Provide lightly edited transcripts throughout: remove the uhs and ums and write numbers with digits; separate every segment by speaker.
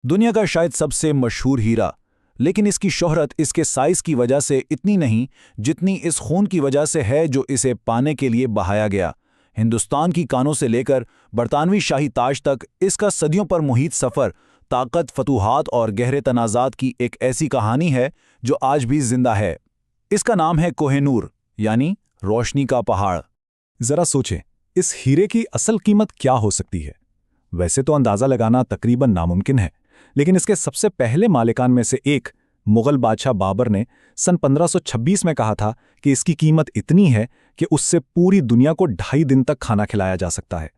Speaker 1: दुनिया का शायद सबसे मशहूर हीरा, लेकिन इसकी शोहरत इसके साइज की वजह से इतनी नहीं जितनी इस खून की वजह से है जो इसे पाने के लिए बहाया गया। हिंदुस्तान की कानों से लेकर बरतानवी शाही ताज तक इसका सदियों पर मुहित सफ़र, ताकत, फतूहात और गहरे तनाज़ात की एक ऐसी कहानी है जो आज भी जिंदा है। इसका नाम है कोह-ए-नूर, यानी रोशनी का पहाड़।
Speaker 2: जरा सोचें, इस हीरे की असल कीमत क्या हो सकती है? वैसे तो अंदाज़ा लगाना तकरीबन नामुमकिन है, लेकिन इसके सबसे पहले मालिकान में से एक मुगल बादशाह बाबर ने सन 1526 में कहा था कि इसकी कीमत इतनी है कि उससे पूरी दुनिया को 2.5 दिन तक खाना खिलाया जा सकता है।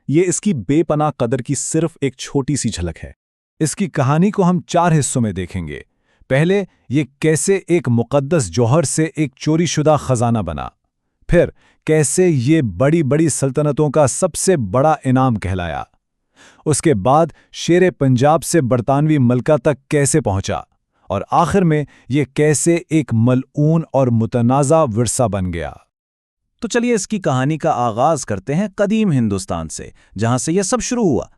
Speaker 2: ये इसकी बेपनाह कदर की सिर्फ एक छोटी सी झलक है।
Speaker 3: इसकी कहानी को हम 4 हिस्सों में देखेंगे। पहले, ये कैसे एक मुकद्दस जौहर से एक चोरीशुदा खजाना बना। फिर, कैसे ये बड़ी बड़ी सल्तनतों का सबसे बड़ा इनाम कहलाया। उसके बाद शेरे पंजाब से बरतानवी मलका तक कैसे पहुंचा, और आखिर में ये कैसे एक मलऊन और मुतनाज़ा विरसा बन गया।
Speaker 1: तो चलिए इसकी कहानी का आगाज करते हैं कदीम हिंदुस्तान से, जहां से यह सब शुरू हुआ।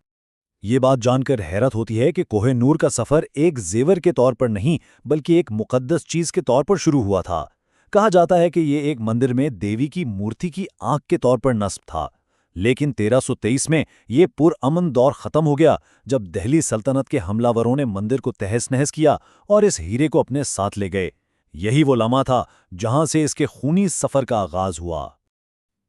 Speaker 4: ये बात जानकर हैरत होती है कि कोह-ए-नूर का सफ़र एक जेवर के तौर पर नहीं बल्कि एक मुकद्दस चीज़ के तौर पर शुरू हुआ था। कहा जाता है कि ये एक मंदिर में देवी की मूर्ति की आंख के तौर पर नस्ब था, लेकिन 1323 में ये पुरअमन दौर ख़त्म हो गया जब दिल्ली सल्तनत के हमलावरों ने मंदिर को तहस-नहस किया और इस हीरे को अपने साथ ले गए। यही वो लम्हा था जहां से इसके खूनी सफ़र का आगाज़ हुआ।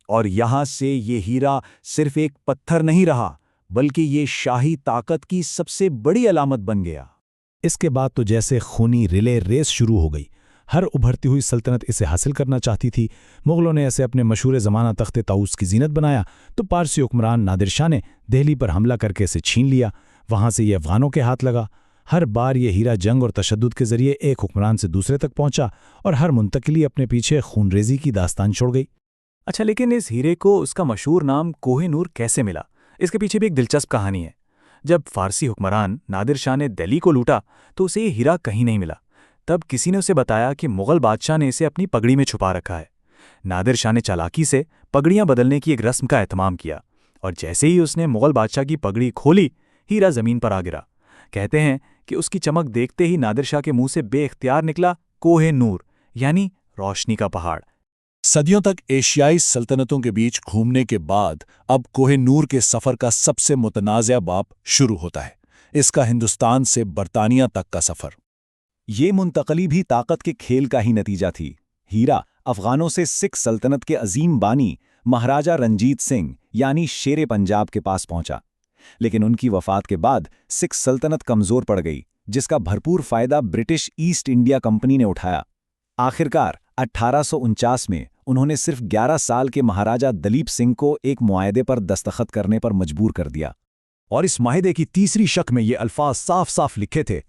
Speaker 1: और यहां से ये हीरा सिर्फ एक पत्थर नहीं रहा, बल्कि ये शाही ताकत की सबसे बड़ी अलामत बन गया।
Speaker 2: इसके बाद तो जैसे खूनी रिले रेस शुरू हो गई। हर उभरती हुई सल्तनत इसे हासिल करना चाहती थी। मुगलों ने इसे अपने मशहूर ज़माना तख्ते ताऊस की जीनत बनाया, तो पारसी हुक्मरान नादिर शाह ने दिल्ली पर हमला करके इसे छीन लिया। वहाँ से ये अफगानों के हाथ लगा। हर बार ये हीरा जंग और तशद्दुद के जरिए एक हुक्मरान से दूसरे तक पहुंचा, और हर मुंतकिली अपने पीछे खूनरेजी की दास्तान छोड़ गई।
Speaker 3: अच्छा, लेकिन इस हीरे को उसका मशहूर नाम कोह-ए-नूर कैसे मिला? इसके पीछे भी एक दिलचस्प कहानी है। जब फारसी हुक्मरान नादिर शाह ने दिल्ली को लूटा तो उसे ये हीरा कहीं नहीं मिला। तब किसी ने उसे बताया कि मुगल बादशाह ने इसे अपनी पगड़ी में छुपा रखा है। नादिर शाह ने चालाकी से पगड़ियां बदलने की एक रस्म का एहतमाम किया, और जैसे ही उसने मुगल बादशाह की पगड़ी खोली, हीरा जमीन पर आ गिरा। कहते हैं कि उसकी चमक देखते ही नादिर शाह के मुंह से बेइख्तियार निकला कोह-ए-नूर, यानी रोशनी का पहाड़।
Speaker 1: सदियों तक एशियाई सल्तनतों के बीच घूमने के बाद अब कोह-ए-नूर के सफ़र का सबसे मुतनाज़ा बाब शुरू होता है। इसका हिंदुस्तान से बरतानिया तक का सफ़र। ये मुंतकली भी ताकत के खेल का ही नतीजा थी। हीरा अफ़गानों से सिख सल्तनत के अजीम बानी महाराजा रंजीत सिंह यानी शेरे पंजाब के पास पहुंचा, लेकिन उनकी वफ़ात के बाद सिख सल्तनत कमज़ोर पड़ गई, जिसका भरपूर फ़ायदा ब्रिटिश ईस्ट इंडिया कंपनी ने उठाया। आखिरकार 1849 में उन्होंने सिर्फ 11 साल के महाराजा दलीप सिंह को एक मुआहदे पर दस्तखत करने पर मजबूर कर दिया, और इस माहदे की तीसरी शक में ये अल्फाज साफ साफ लिखे थे,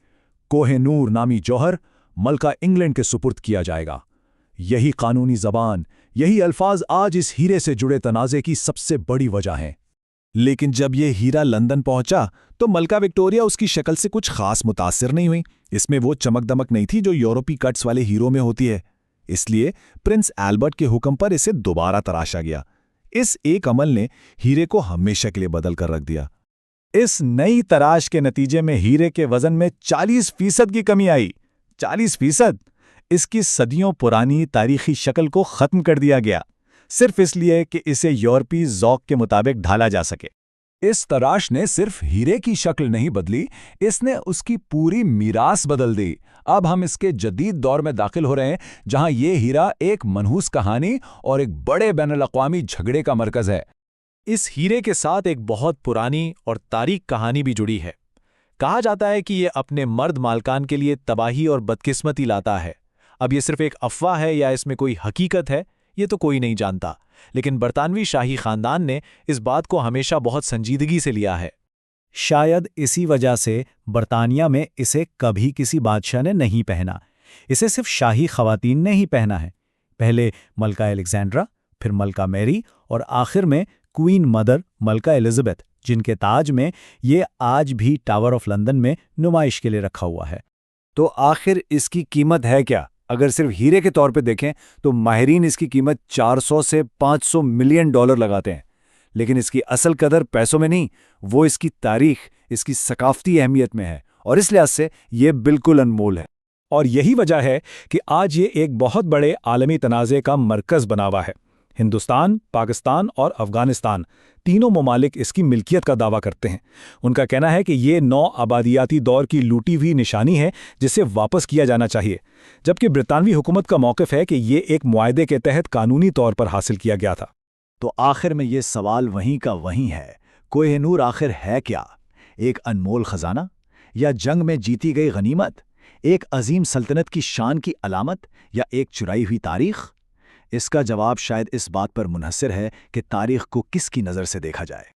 Speaker 1: कोह-ए-नूर नामी जौहर मलका इंग्लैंड के सुपुर्द किया जाएगा। यही कानूनी ज़बान, यही अल्फाज आज इस हीरे से जुड़े तनाज़े की सबसे बड़ी वजह हैं। लेकिन जब ये हीरा लंदन पहुंचा तो मलका विक्टोरिया उसकी शक्ल से कुछ खास मुतासिर नहीं हुई। इसमें वो चमक दमक नहीं थी जो यूरोपी कट्स वाले हीरो में होती है। इसलिए प्रिंस एल्बर्ट के हुक्म पर इसे दोबारा तराशा गया। इस एक अमल ने हीरे को हमेशा के लिए बदल कर रख दिया। इस नई तराश के नतीजे में हीरे के वजन में 40% की कमी आई। 40%! इसकी सदियों पुरानी तारीखी शक्ल को खत्म कर दिया गया, सिर्फ इसलिए कि इसे यूरोपी ज़ौक़ के मुताबिक ढाला जा सके। इस तराश ने सिर्फ हीरे की शक्ल नहीं बदली, इसने उसकी पूरी मीरास बदल दी। अब हम इसके जदीद दौर में दाखिल हो रहे हैं, जहां ये हीरा एक मनहूस कहानी और एक बड़े बैनुल-अक़वामी झगड़े का मरकज़ है।
Speaker 3: इस हीरे के साथ एक बहुत पुरानी और तारीख कहानी भी जुड़ी है। कहा जाता है कि ये अपने मर्द मालकान के लिए तबाही और बदकिस्मती लाता है। अब ये सिर्फ एक अफवाह है या इसमें कोई हकीकत है, ये तो कोई नहीं जानता, लेकिन बरतानवी शाही खानदान ने इस बात को हमेशा बहुत संजीदगी से लिया है।
Speaker 4: शायद इसी वजह से बरतानिया में इसे कभी किसी बादशाह ने नहीं पहना। इसे सिर्फ शाही ख़वातीन ने ही पहना है। पहले मलका एलेक्जेंड्रा, फिर मलका मैरी और आखिर में क्वीन मदर मलका एलिज़ाबेथ, जिनके ताज में ये आज भी टावर ऑफ लंदन में नुमाइश के लिए रखा हुआ है।
Speaker 1: तो आखिर इसकी कीमत है क्या? अगर सिर्फ हीरे के तौर पे देखें तो माहिरीन इसकी कीमत 400 से 500 मिलियन डॉलर लगाते हैं, लेकिन इसकी असल कदर पैसों में नहीं, वो इसकी तारीख, इसकी सकाफती अहमियत में है
Speaker 4: اور اس لحاظ سے یہ بالکل انمول ہے۔
Speaker 2: اور یہی وجہ ہے کہ آج یہ ایک بہت بڑے عالمی تنازع کا مرکز بنا ہوا ہے۔ ہندوستان، پاکستان اور افغانستان تینوں ممالک اس کی ملکیت کا دعویٰ کرتے ہیں۔ ان کا کہنا ہے کہ یہ نو آبادیاتی دور کی لوٹی ہوئی نشانی ہے جسے واپس کیا جانا چاہیے، جبکہ برطانوی حکومت کا موقف ہے کہ یہ ایک معاہدے کے تحت قانونی طور پر حاصل کیا گیا تھا۔
Speaker 4: تو آخر میں یہ سوال وہیں کا وہیں ہے، کوہ نور آخر ہے کیا؟ ایک انمول خزانہ، یا جنگ میں جیتی گئی غنیمت، ایک عظیم سلطنت کی شان کی علامت، یا ایک چرائی ہوئی تاریخ؟ اس کا جواب شاید اس بات پر منحصر ہے کہ تاریخ کو کس کی نظر سے دیکھا جائے۔